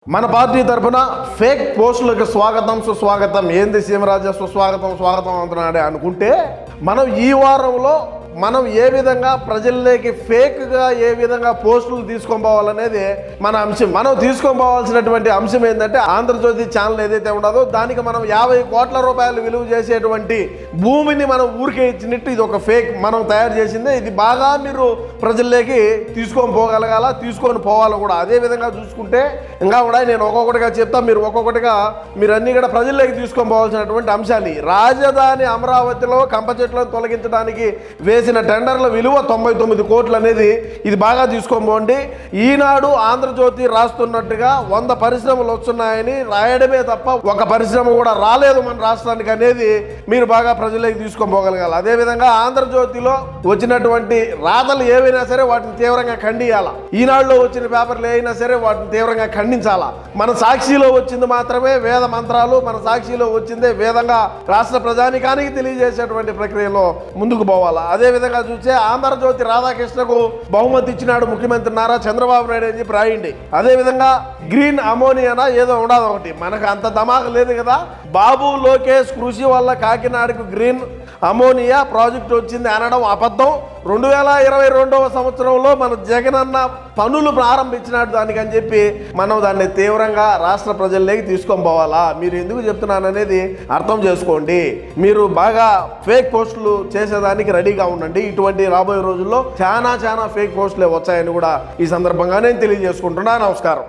మన పార్టీ తరఫున ఫేక్ పోస్టులకు స్వాగతం సుస్వాగతం. ఏంది సీమరాజా స్వాగతం స్వాగతం అంటున్నాడే అనుకుంటే, మనం ఈ వారంలో మనం ఏ విధంగా ప్రజల్లోకి ఫేక్గా ఏ విధంగా పోస్టులు తీసుకొని పోవాలనేది మన అంశం. మనం తీసుకొని పోవాల్సినటువంటి అంశం ఏంటంటే, ఆంధ్రజ్యోతి ఛానల్ ఏదైతే ఉండదో దానికి మనం 50 కోట్ల రూపాయలు విలువ చేసేటువంటి భూమిని మనం ఊరికే ఇచ్చినట్టు ఇది ఒక ఫేక్ మనం తయారు చేసిందే. ఇది బాగా మీరు ప్రజల్లోకి తీసుకొని పోగలగాల, తీసుకొని పోవాలి కూడా. అదే విధంగా చూసుకుంటే ఇంకా కూడా నేను ఒక్కొక్కటిగా చెప్తా, మీరు ఒక్కొక్కటిగా మీరు అన్ని కూడా ప్రజల్లోకి తీసుకొని పోవాల్సినటువంటి అంశాలు. రాజధాని అమరావతిలో కంప చెట్లను తొలగించడానికి వేసిన టెండర్ల విలువ 99 కోట్లు అనేది ఇది బాగా తీసుకొని పోండి. ఈనాడు ఆంధ్రజ్యోతి రాస్తున్నట్టుగా 100 పరిశ్రమలు వస్తున్నాయని రాయడమే తప్ప ఒక పరిశ్రమ కూడా రాలేదు మన రాష్ట్రానికి అనేది మీరు బాగా ప్రజలకు తీసుకొని పోగలగాలి. అదేవిధంగా ఆంధ్రజ్యోతిలో వచ్చినటువంటి రాతలు ఏవైనా సరే వాటిని తీవ్రంగా ఖండియాలా. ఈనాడులో వచ్చిన పేపర్లు ఏవైనా సరే వాటిని తీవ్రంగా ఖండించాలా. మన సాక్షిలో వచ్చింది మాత్రమే వేద మంత్రాలు, మన సాక్షిలో వచ్చిందే వేదంగా రాష్ట్ర ప్రజానికానికి తెలియజేసేటువంటి ప్రక్రియలో ముందుకు పోవాలా. అదేవిధంగా చూస్తే ఆంధ్రజ్యోతి రాధాకృష్ణకు బహుమతి ఇచ్చినాడు ముఖ్యమంత్రి నారా చంద్రబాబు నాయుడు అని చెప్పి రాయండి. అదేవిధంగా గ్రీన్ అమోనియానా ఏదో ఉండదు ఒకటి, మనకు అంత ధమాక లేదు కదా. బాబు లోకేష్ కృషి వల్ల కాకినాడకు గ్రీన్ అమోనియా ప్రాజెక్టు వచ్చింది అనడం అబద్ధం. 2022వ సంవత్సరంలో మన జగనన్న పనులు ప్రారంభించినాడు దానికని చెప్పి మనం దాన్ని తీవ్రంగా రాష్ట్ర ప్రజల్లోకి తీసుకొని పోవాలా. మీరు ఎందుకు చెప్తున్నాననేది అర్థం చేసుకోండి. మీరు బాగా ఫేక్ పోస్టులు చేసేదానికి రెడీగా ఉండండి. ఇటువంటి రాబోయే రోజుల్లో చాలా ఫేక్ పోస్టులే వచ్చాయని కూడా ఈ సందర్భంగా నేను తెలియజేసుకుంటున్నా. నమస్కారం.